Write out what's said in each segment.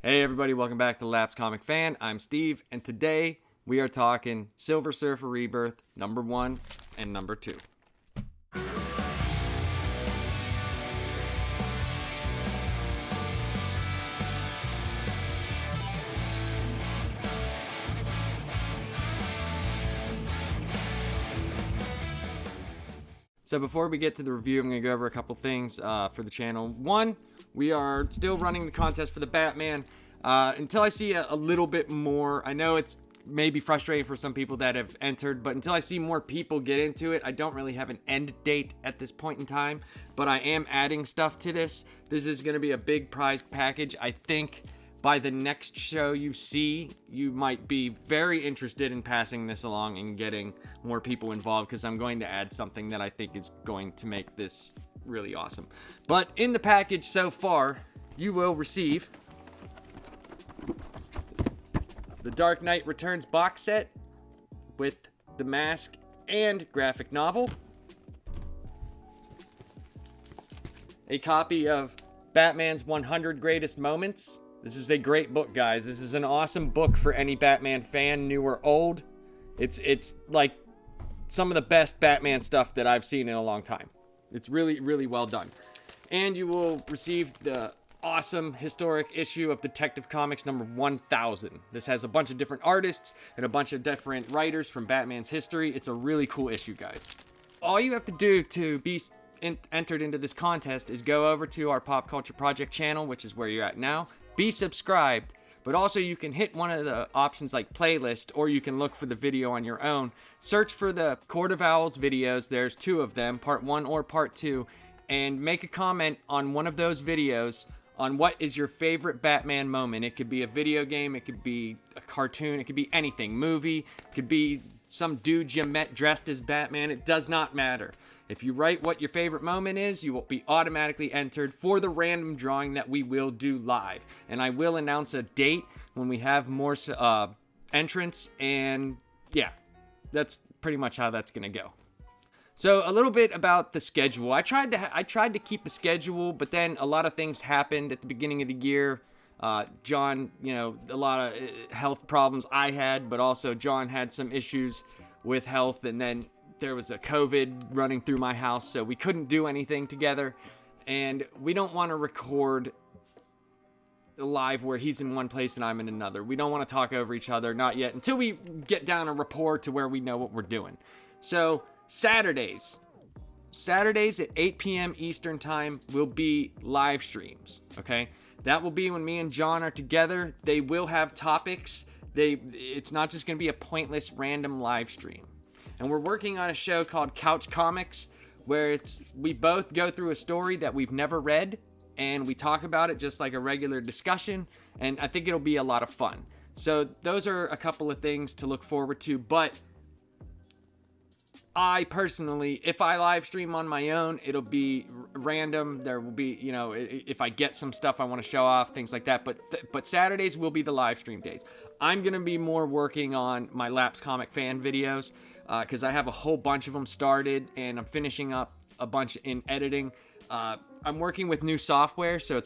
Hey everybody, welcome back to Lapsed Comic Fan. I'm Steve, and today we are talking Silver Surfer Rebirth #1 and #2. So before we get to the review, I'm going to go over a couple things for the channel. One, we are still running the contest for the Batman. Until I see a little bit more, I know it's maybe frustrating for some people that have entered, but until I see more people get into it, I don't really have an end date at this point in time. But I am adding stuff to this. This is going to be a big prized package. I think by the next show you see, you might be very interested in passing this along and getting more people involved, because I'm going to add something that I think is going to make this really awesome. But in the package so far, you will receive the Dark Knight Returns box set with the mask and graphic novel, a copy of Batman's 100 Greatest Moments. This is a great book, guys. This is an awesome book for any Batman fan, new or old. It's like some of the best Batman stuff that I've seen in a long time. It's really, really well done. And you will receive the awesome historic issue of Detective Comics #1000. This has a bunch of different artists and a bunch of different writers from Batman's history. It's a really cool issue, guys. All you have to do to be entered into this contest is go over to our Pop Culture Project channel, which is where you're at now. Be subscribed, but also you can hit one of the options like playlist, or you can look for the video on your own. Search for the Court of Owls videos. There's 2 of them, part 1 or part 2, and make a comment on one of those videos on what is your favorite Batman moment. It could be a video game, it could be a cartoon, it could be anything, movie, it could be some dude you met dressed as Batman. It does not matter. If you write what your favorite moment is, you will be automatically entered for the random drawing that we will do live. And I will announce a date when we have more entrants, and yeah, that's pretty much how that's gonna go. So a little bit about the schedule. I tried to keep a schedule, but then a lot of things happened at the beginning of the year. John, a lot of health problems I had, but also John had some issues with health, and then there was a COVID running through my house, so we couldn't do anything together. And we don't want to record live where he's in one place and I'm in another. We don't want to talk over each other, not yet, until we get down a rapport to where we know what we're doing. So Saturdays at 8 p.m. Eastern time will be live streams, okay? That will be when me and John are together. They will have topics. It's not just going to be a pointless random live stream. And we're working on a show called Couch Comics, where we both go through a story that we've never read, and we talk about it just like a regular discussion, and I think it'll be a lot of fun. So those are a couple of things to look forward to, but I personally, if I live stream on my own, it'll be random. There will be, if I get some stuff I want to show off, things like that. But Saturdays will be the live stream days. I'm going to be more working on my Lapsed Comic Fan videos, because I have a whole bunch of them started, and I'm finishing up a bunch in editing. I'm working with new software, so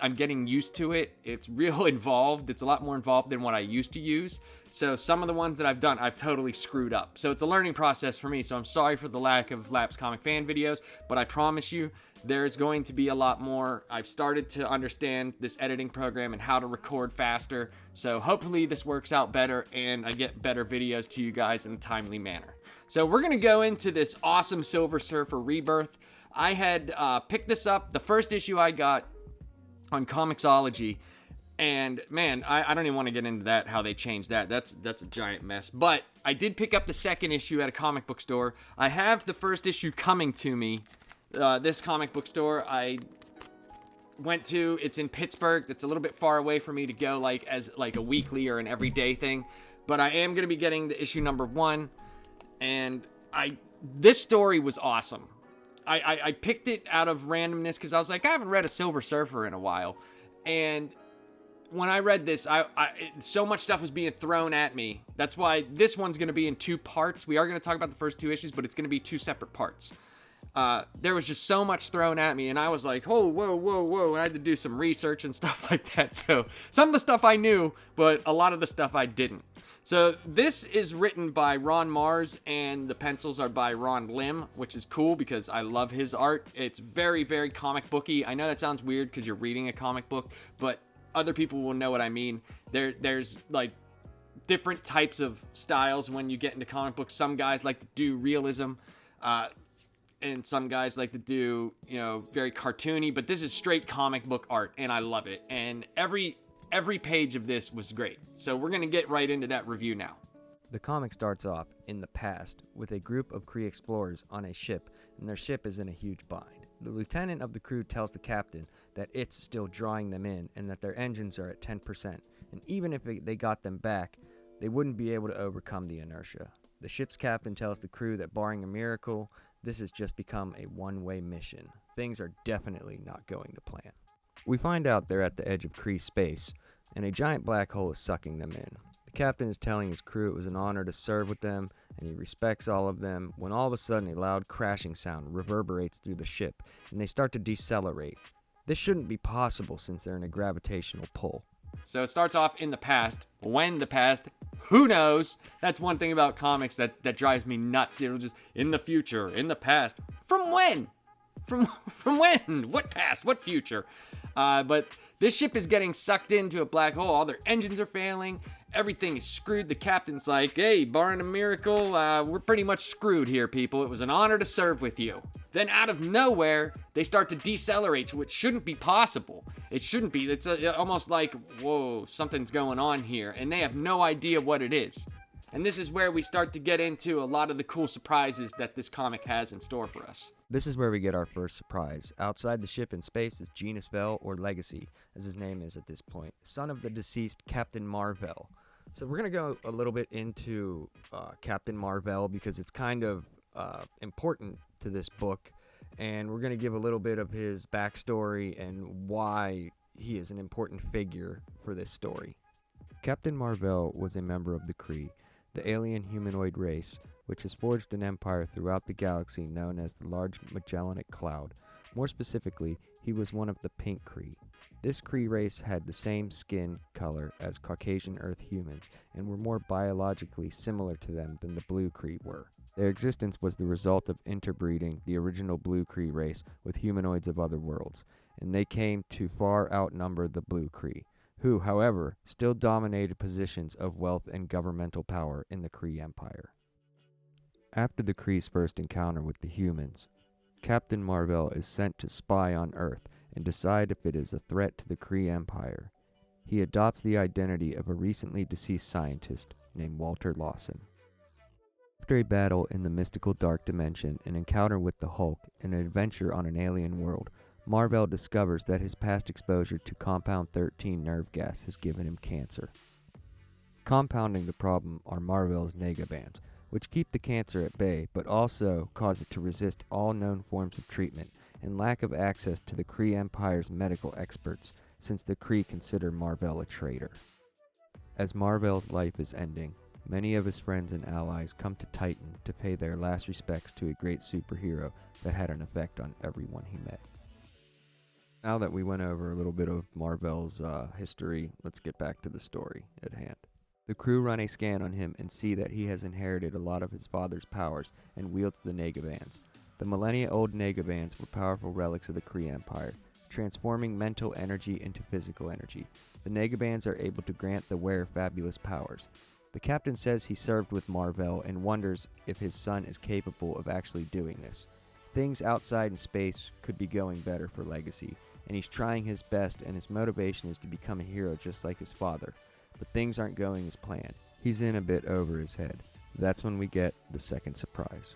I'm getting used to it. It's real involved. It's a lot more involved than what I used to use. So some of the ones that I've done, I've totally screwed up. So it's a learning process for me. So I'm sorry for the lack of Lapsed Comic Fan videos, but I promise you there's going to be a lot more. I've started to understand this editing program and how to record faster. So hopefully this works out better and I get better videos to you guys in a timely manner. So we're going to go into this awesome Silver Surfer Rebirth. I had picked this up, the first issue I got on Comixology, and man, I don't even want to get into that, how they changed that. That's a giant mess. But I did pick up the second issue at a comic book store. I have the first issue coming to me. This comic book store I went to, it's in Pittsburgh. It's a little bit far away for me to go as a weekly or an everyday thing. But I am going to be getting the issue #1, and this story was awesome. I picked it out of randomness because I was like, I haven't read a Silver Surfer in a while. And when I read this, so much stuff was being thrown at me. That's why this one's going to be in 2 parts. We are going to talk about the first 2 issues, but it's going to be 2 separate parts. there was just so much thrown at me, and I was like, oh, whoa, whoa, whoa, and I had to do some research and stuff like that. So some of the stuff I knew, but a lot of the stuff I didn't. So this is written by Ron Mars, and the pencils are by Ron Lim, which is cool because I love his art. It's very, very comic booky. I know that sounds weird because you're reading a comic book, but other people will know what I mean. There's like different types of styles when you get into comic books. Some guys like to do realism, and some guys like to do, very cartoony, but this is straight comic book art, and I love it. And every page of this was great. So we're going to get right into that review now. The comic starts off in the past with a group of Kree explorers on a ship, and their ship is in a huge bind. The lieutenant of the crew tells the captain that it's still drawing them in and that their engines are at 10%, and even if they got them back, they wouldn't be able to overcome the inertia. The ship's captain tells the crew that barring a miracle, this has just become a one-way mission. Things are definitely not going to plan. We find out they're at the edge of Kree space, and a giant black hole is sucking them in. The captain is telling his crew it was an honor to serve with them, and he respects all of them, when all of a sudden a loud crashing sound reverberates through the ship, and they start to decelerate. This shouldn't be possible since they're in a gravitational pull. So it starts off in the past. When the past, who knows? That's one thing about comics that drives me nuts. It'll just, in the future, in the past. From when? From when? What past? What future? But this ship is getting sucked into a black hole. All their engines are failing. Everything is screwed. The captain's like, hey, barring a miracle, we're pretty much screwed here, people. It was an honor to serve with you. Then out of nowhere, they start to decelerate, which shouldn't be possible. It shouldn't be. It's almost like, whoa, something's going on here. And they have no idea what it is. And this is where we start to get into a lot of the cool surprises that this comic has in store for us. This is where we get our first surprise. Outside the ship in space is Mar-Vell, or Legacy, as his name is at this point, son of the deceased Captain Mar-Vell. So we're going to go a little bit into Captain Mar-Vell because it's kind of important to this book, and we're going to give a little bit of his backstory and why he is an important figure for this story. Captain Mar-Vell was a member of the Kree, the alien humanoid race, which has forged an empire throughout the galaxy known as the Large Magellanic Cloud. More specifically, he was one of the Pink Kree. This Kree race had the same skin color as Caucasian Earth humans and were more biologically similar to them than the Blue Kree were. Their existence was the result of interbreeding the original Blue Kree race with humanoids of other worlds, and they came to far outnumber the Blue Kree, who, however, still dominated positions of wealth and governmental power in the Kree Empire. After the Kree's first encounter with the humans, Captain Mar-Vell is sent to spy on Earth and decide if it is a threat to the Kree Empire. He adopts the identity of a recently deceased scientist named Walter Lawson. After a battle in the mystical dark dimension, an encounter with the Hulk, and an adventure on an alien world, Mar-Vell discovers that his past exposure to Compound 13 nerve gas has given him cancer. Compounding the problem are Mar-Vell's negabands, which keep the cancer at bay but also cause it to resist all known forms of treatment, and lack of access to the Kree Empire's medical experts, since the Kree consider Mar-Vell a traitor. As Mar-Vell's life is ending, many of his friends and allies come to Titan to pay their last respects to a great superhero that had an effect on everyone he met. Now that we went over a little bit of Mar-Vell's history, let's get back to the story at hand. The crew run a scan on him and see that he has inherited a lot of his father's powers and wields the negabands. The millennia-old negabands were powerful relics of the Kree Empire, transforming mental energy into physical energy. The negabands are able to grant the wearer fabulous powers. The captain says he served with Mar-Vell and wonders if his son is capable of actually doing this. Things outside in space could be going better for Legacy, and he's trying his best, and his motivation is to become a hero just like his father. But things aren't going as planned. He's in a bit over his head. That's when we get the second surprise.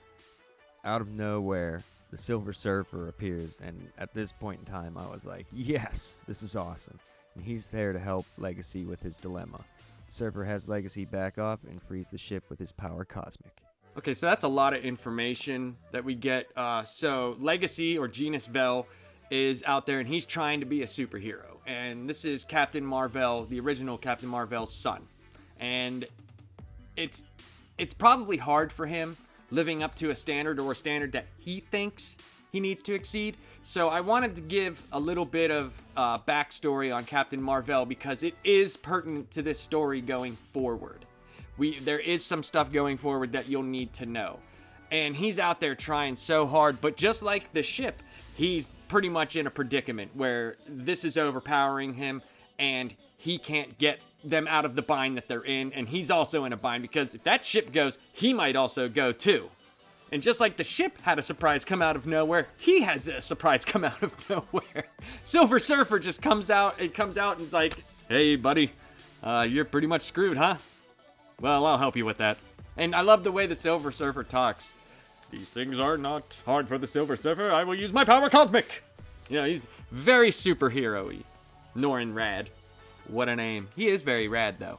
Out of nowhere, the Silver Surfer appears, and at this point in time, I was like, yes, this is awesome. And he's there to help Legacy with his dilemma. Surfer has Legacy back off and frees the ship with his power cosmic. Okay, so that's a lot of information that we get. So Legacy, or Mar-Vell, is out there, and he's trying to be a superhero. And this is Captain Mar-Vell, the original Captain Mar-Vell's son. And it's probably hard for him, living up to a standard, or a standard that he thinks he needs to exceed. So I wanted to give a little bit of backstory on Captain Mar-Vell, because it is pertinent to this story going forward. There is some stuff going forward that you'll need to know. And he's out there trying so hard, but just like the ship, he's pretty much in a predicament where this is overpowering him, and he can't get them out of the bind that they're in, and he's also in a bind, because if that ship goes, he might also go too. And just like the ship had a surprise come out of nowhere, he has a surprise come out of nowhere. Silver Surfer just comes out and he's like, "Hey buddy, you're pretty much screwed, huh? Well, I'll help you with that." And I love the way the Silver Surfer talks. "These things are not hard for the Silver Surfer. I will use my power cosmic." You know, he's very superhero-y. Norrin Rad. What a name. He is very rad, though.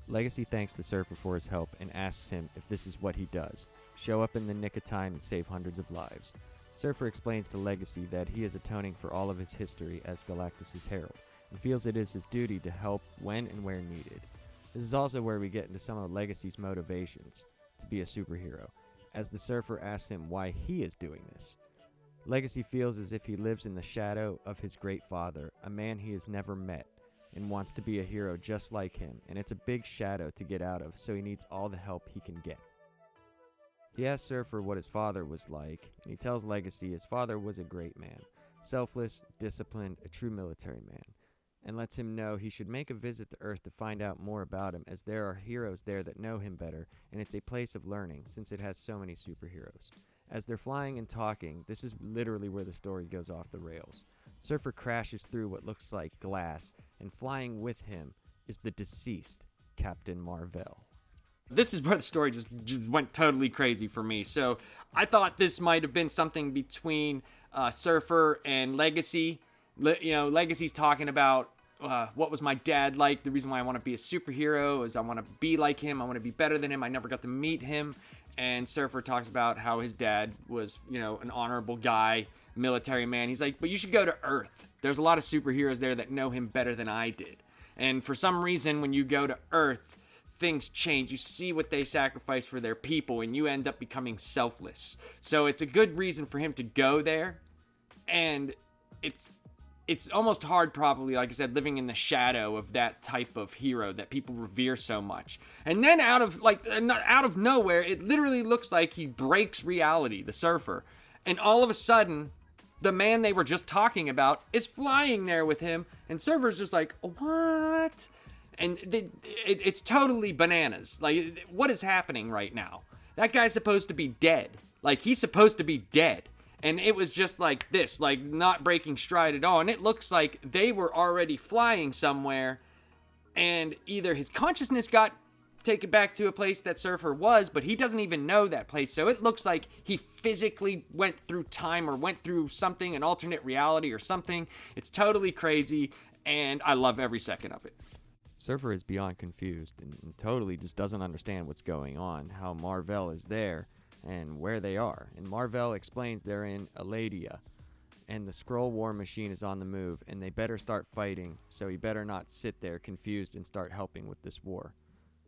Legacy thanks the Surfer for his help and asks him if this is what he does: show up in the nick of time and save hundreds of lives. Surfer explains to Legacy that he is atoning for all of his history as Galactus' herald, and feels it is his duty to help when and where needed. This is also where we get into some of Legacy's motivations to be a superhero, as the Surfer asks him why he is doing this. Legacy feels as if he lives in the shadow of his great father, a man he has never met, and wants to be a hero just like him, and it's a big shadow to get out of, so he needs all the help he can get. He asks Surfer what his father was like, and he tells Legacy his father was a great man, selfless, disciplined, a true military man, and lets him know he should make a visit to Earth to find out more about him, as there are heroes there that know him better, and it's a place of learning since it has so many superheroes. As they're flying and talking, this is literally where the story goes off the rails. Surfer crashes through what looks like glass, and flying with him is the deceased Captain Mar-Vell. This is where the story just went totally crazy for me. So I thought this might have been something between Surfer and Legacy. Legacy's talking about what was my dad like. The reason why I want to be a superhero is I want to be like him. I want to be better than him. I never got to meet him. And Surfer talks about how his dad was, an honorable guy, military man. He's like, but you should go to Earth. There's a lot of superheroes there that know him better than I did. And for some reason, when you go to Earth, things change. You see what they sacrifice for their people, and you end up becoming selfless. So it's a good reason for him to go there. And it's almost hard, probably, like I said, living in the shadow of that type of hero that people revere so much. And then out of nowhere, it literally looks like he breaks reality, the Surfer. And all of a sudden, the man they were just talking about is flying there with him, and Surfer's just like, what? And it's totally bananas. Like, what is happening right now? That guy's supposed to be dead. Like, he's supposed to be dead. And it was just like this, like not breaking stride at all. And it looks like they were already flying somewhere, and either his consciousness got taken back to a place that Surfer was, but he doesn't even know that place. So it looks like he physically went through time, or went through something, an alternate reality or something. It's totally crazy, and I love every second of it. Surfer is beyond confused and totally just doesn't understand what's going on, how Mar-Vell is there, and where they are. And Mar-Vell explains they're in Eladia, and the Skrull war machine is on the move, and they better start fighting, so he better not sit there confused and start helping with this war.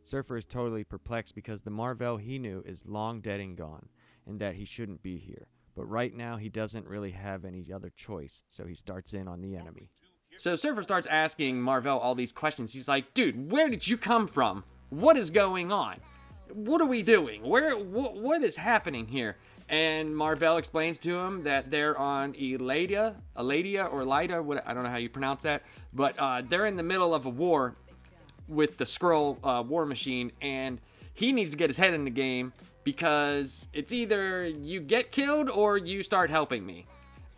Surfer is totally perplexed because the Mar-Vell he knew is long dead and gone, and that he shouldn't be here. But right now he doesn't really have any other choice, so he starts in on the enemy. So Surfer starts asking Mar-Vell all these questions. He's like, dude, where did you come from? What is going on? What are we doing? What is happening here? And Mar-Vell explains to him that they're on Eladia, or Elida, I don't know how you pronounce that, but they're in the middle of a war with the Skrull war machine, and he needs to get his head in the game, because it's either you get killed or you start helping me.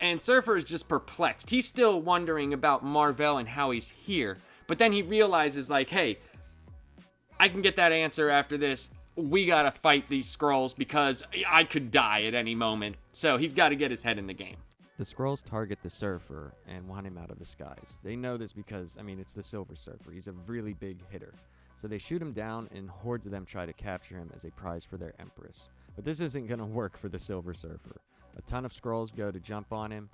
And Surfer is just perplexed. He's still wondering about Mar-Vell and how he's here, but then he realizes, like, hey, I can get that answer after this. We gotta fight these Skrulls, because I could die at any moment. So he's got to get his head in the game. The Skrulls target the Surfer and want him out of the skies. They know this because, it's the Silver Surfer. He's a really big hitter. So they shoot him down, and hordes of them try to capture him as a prize for their Empress. But this isn't gonna work for the Silver Surfer. A ton of Skrulls go to jump on him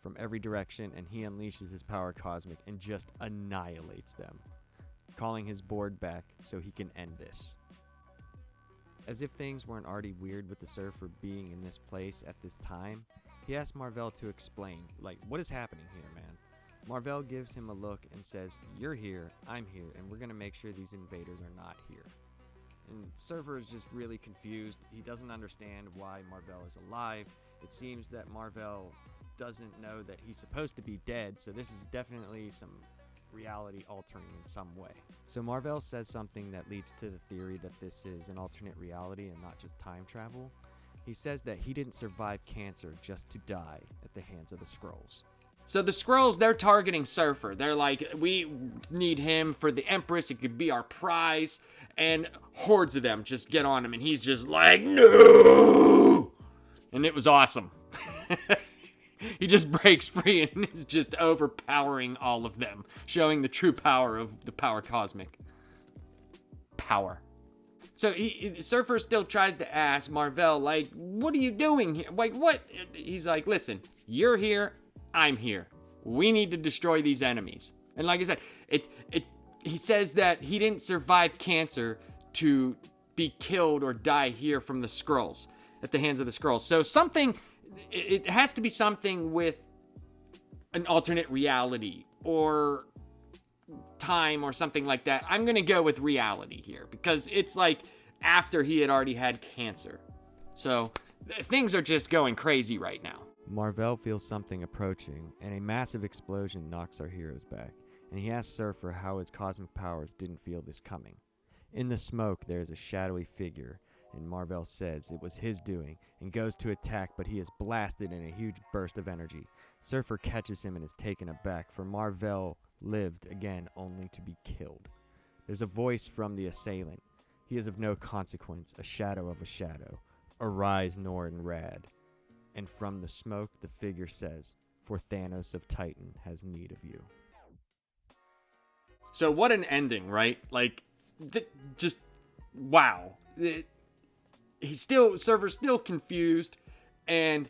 from every direction, and he unleashes his power cosmic and just annihilates them, calling his board back so he can end this. As if things weren't already weird with the Surfer being in this place at this time, he asks Mar-Vell to explain, like, what is happening here, man? Mar-Vell gives him a look and says, you're here, I'm here, and we're gonna make sure these invaders are not here. And Surfer is just really confused. He doesn't understand why Mar-Vell is alive. It seems that Mar-Vell doesn't know that he's supposed to be dead, so this is definitely some reality altering in some way. So Mar-Vell says something that leads to the theory that this is an alternate reality and not just time travel. He says that he didn't survive cancer just to die at the hands of the Skrulls. So the Skrulls, they're targeting Surfer. They're like, we need him for the Empress. It could be our prize. And hordes of them just get on him. And he's just like, no! And it was awesome. He just breaks free and is just overpowering all of them. Showing the true power of the power cosmic. Power. So Surfer still tries to ask Mar-Vell, like, what are you doing here? Like, what? He's like, listen, you're here. I'm here. We need to destroy these enemies. And like I said, he says that he didn't survive cancer to be killed or die here from the Skrulls, at the hands of the Skrulls. So something, it has to be something with an alternate reality or time or something like that. I'm going to go with reality here because it's like after he had already had cancer. So things are just going crazy right now. Mar-Vell feels something approaching, and a massive explosion knocks our heroes back, and he asks Surfer how his cosmic powers didn't feel this coming. In the smoke, there is a shadowy figure, and Mar-Vell says it was his doing, and goes to attack, but he is blasted in a huge burst of energy. Surfer catches him and is taken aback, for Mar-Vell lived again only to be killed. There's a voice from the assailant. He is of no consequence, a shadow of a shadow. Arise, Norrin Rad. And from the smoke, the figure says, for Thanos of Titan has need of you. So what an ending, right? Like, just, wow. Surfer's still confused, and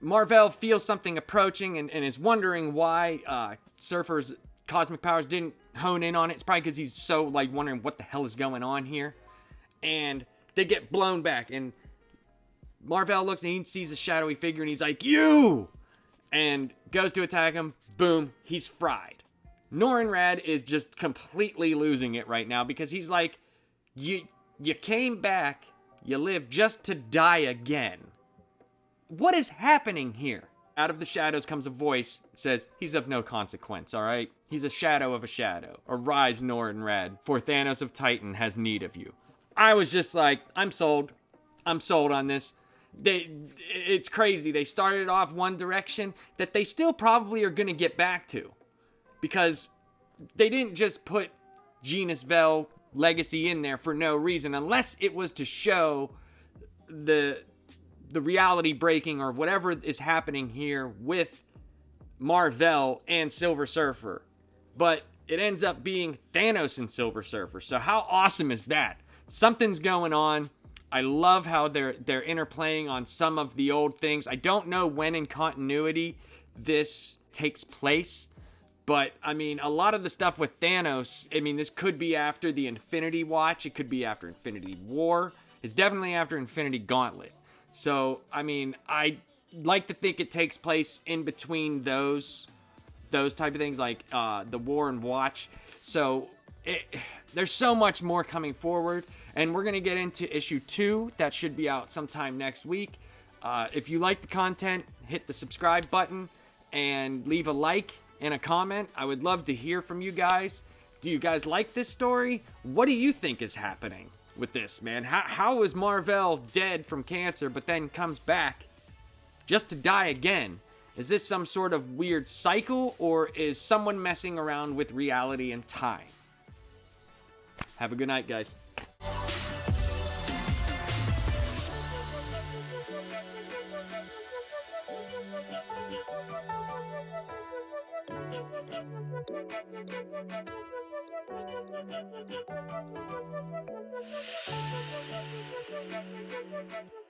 Mar-Vell feels something approaching and is wondering why Surfer's cosmic powers didn't hone in on it. It's probably because he's so, like, wondering what the hell is going on here. And they get blown back, and Mar-Vell looks and he sees a shadowy figure and he's like, you! And goes to attack him. Boom, he's fried. Norrin Rad is just completely losing it right now because he's like, you came back, you lived just to die again. What is happening here? Out of the shadows comes a voice, says, he's of no consequence, alright? He's a shadow of a shadow. Arise, Norrin Rad, for Thanos of Titan has need of you. I was just like, I'm sold. I'm sold on this. It's crazy. They started off one direction that they still probably are going to get back to. Because they didn't just put Genis-Vell legacy in there for no reason. Unless it was to show the reality breaking or whatever is happening here with Mar-Vell and Silver Surfer. But it ends up being Thanos and Silver Surfer. So how awesome is that? Something's going on. I love how they're interplaying on some of the old things. I don't know when in continuity this takes place, but I mean, a lot of the stuff with Thanos, I mean, this could be after the Infinity Watch. It could be after Infinity War. It's definitely after Infinity Gauntlet. So, I mean, I like to think it takes place in between those type of things, like the War and Watch. So, there's so much more coming forward. And we're going to get into issue 2. That should be out sometime next week. If you like the content, hit the subscribe button and leave a like and a comment. I would love to hear from you guys. Do you guys like this story? What do you think is happening with this, man? How is Mar-Vell dead from cancer but then comes back just to die again? Is this some sort of weird cycle, or is someone messing around with reality and time? Have a good night, guys. Thank you.